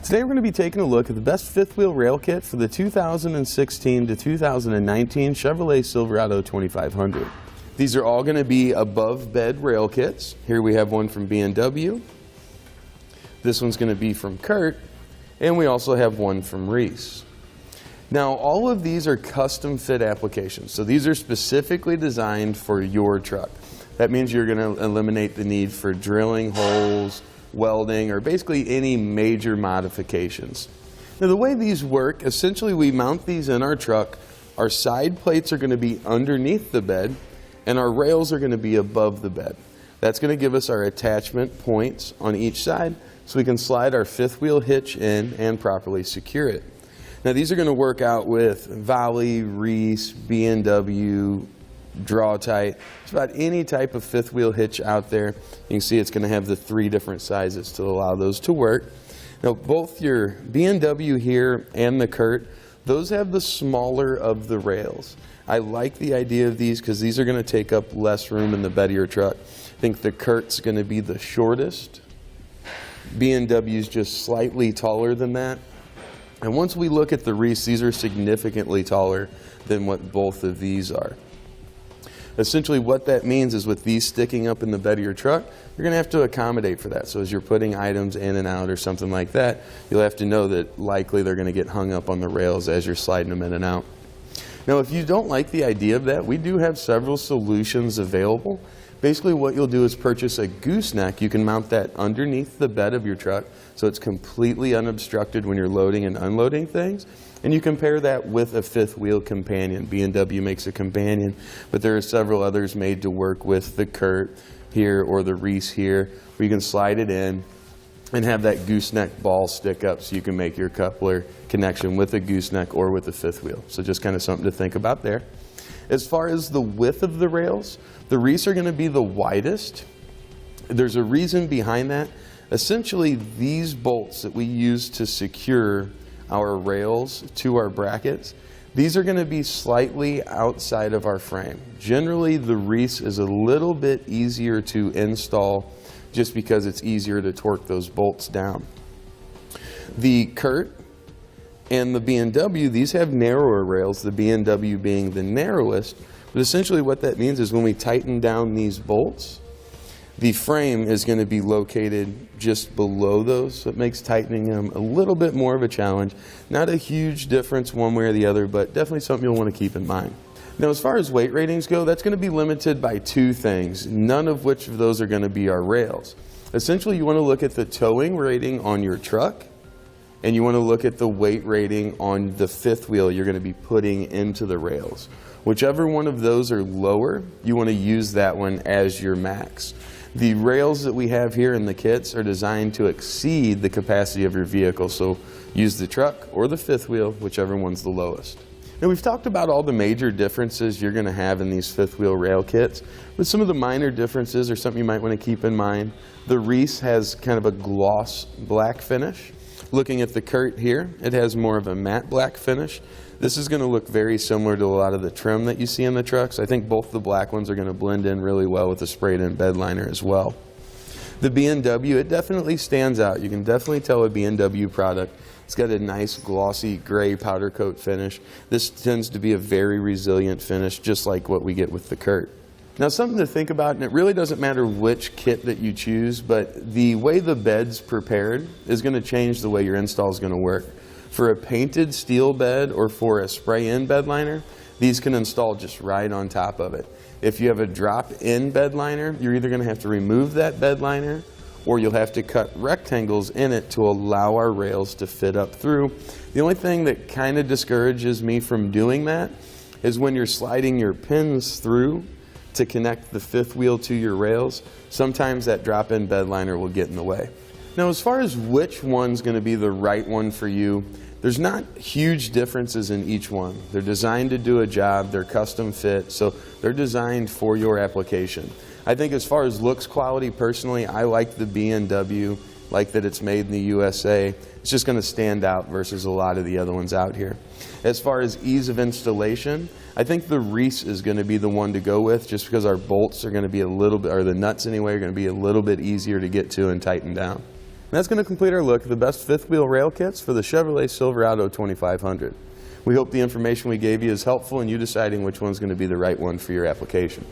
Today we're going to be taking a look at the best fifth wheel rail kit for the 2016 to 2019 Chevrolet Silverado 2500. These are all going to be above bed rail kits. Here we have one from B&W. This one's going to be from Curt, and we also have one from Reese. Now all of these are custom fit applications, so these are specifically designed for your truck. That means you're going to eliminate the need for drilling holes, welding, or basically any major modifications. Now the way these work, essentially we mount these in our truck. Our side plates are going to be underneath the bed and our rails are going to be above the bed. That's going to give us our attachment points on each side so we can slide our fifth wheel hitch in and properly secure it. Now these are going to work out with Valley, Reese, B&W, Draw Tight. It's about any type of fifth wheel hitch out there. You can see it's going to have the 3 different sizes to allow those to work. Now both your B&W here and the Curt, those have the smaller of the rails. I like the idea of these because these are going to take up less room in the bed of your truck. I think the Curt's going to be the shortest. B&W's just slightly taller than that. And once we look at the Reese, these are significantly taller than what both of these are. Essentially what that means is with these sticking up in the bed of your truck, you're going to have to accommodate for that. So as you're putting items in and out or something like that, you'll have to know that likely they're going to get hung up on the rails as you're sliding them in and out. Now if you don't like the idea of that, we do have several solutions available. Basically what you'll do is purchase a gooseneck. You can mount that underneath the bed of your truck so it's completely unobstructed when you're loading and unloading things. And you compare that with a fifth wheel companion. B&W makes a companion, but there are several others made to work with the Curt here or the Reese here, where you can slide it in and have that gooseneck ball stick up so you can make your coupler connection with a gooseneck or with a fifth wheel. So just kind of something to think about there. As far as the width of the rails, the Reese are going to be the widest. There's a reason behind that. Essentially, these bolts that we use to secure our rails to our brackets, these are going to be slightly outside of our frame. Generally, the Reese is a little bit easier to install just because it's easier to torque those bolts down. The Curt and the B&W, these have narrower rails, the B&W being the narrowest. But essentially what that means is when we tighten down these bolts, the frame is going to be located just below those, so it makes tightening them a little bit more of a challenge. Not a huge difference one way or the other, but definitely something you'll want to keep in mind. Now as far as weight ratings go, that's going to be limited by 2 things, none of which of those are going to be our rails. Essentially you want to look at the towing rating on your truck, and you want to look at the weight rating on the fifth wheel you're going to be putting into the rails. Whichever one of those are lower, you want to use that one as your max. The rails that we have here in the kits are designed to exceed the capacity of your vehicle, so use the truck or the fifth wheel, whichever one's the lowest. Now we've talked about all the major differences you're going to have in these fifth wheel rail kits, but some of the minor differences are something you might want to keep in mind. The Reese has kind of a gloss black finish. Looking at the Curt here, it has more of a matte black finish. This is going to look very similar to a lot of the trim that you see in the trucks. I think both the black ones are going to blend in really well with the sprayed in bed liner as well. The B&W, it definitely stands out. You can definitely tell a B&W product. It's got a nice glossy gray powder coat finish. This tends to be a very resilient finish, just like what we get with the Curt. Now something to think about, and it really doesn't matter which kit that you choose, but the way the bed's prepared is going to change the way your install is going to work. For a painted steel bed or for a spray-in bed liner, these can install just right on top of it. If you have a drop-in bed liner, you're either going to have to remove that bed liner or you'll have to cut rectangles in it to allow our rails to fit up through. The only thing that kind of discourages me from doing that is when you're sliding your pins through to connect the fifth wheel to your rails, sometimes that drop-in bed liner will get in the way. Now as far as which one's going to be the right one for you, there's not huge differences in each one. They're designed to do a job, they're custom fit, so they're designed for your application. I think as far as looks quality, personally, I like the B&W, like that it's made in the USA. It's just going to stand out versus a lot of the other ones out here. As far as ease of installation, I think the Reese is going to be the one to go with just because our bolts are going to be a little bit, or the nuts anyway, are going to be a little bit easier to get to and tighten down. that's going to complete our look at the best fifth wheel rail kits for the Chevrolet Silverado 2500. We hope the information we gave you is helpful in you deciding which one's going to be the right one for your application.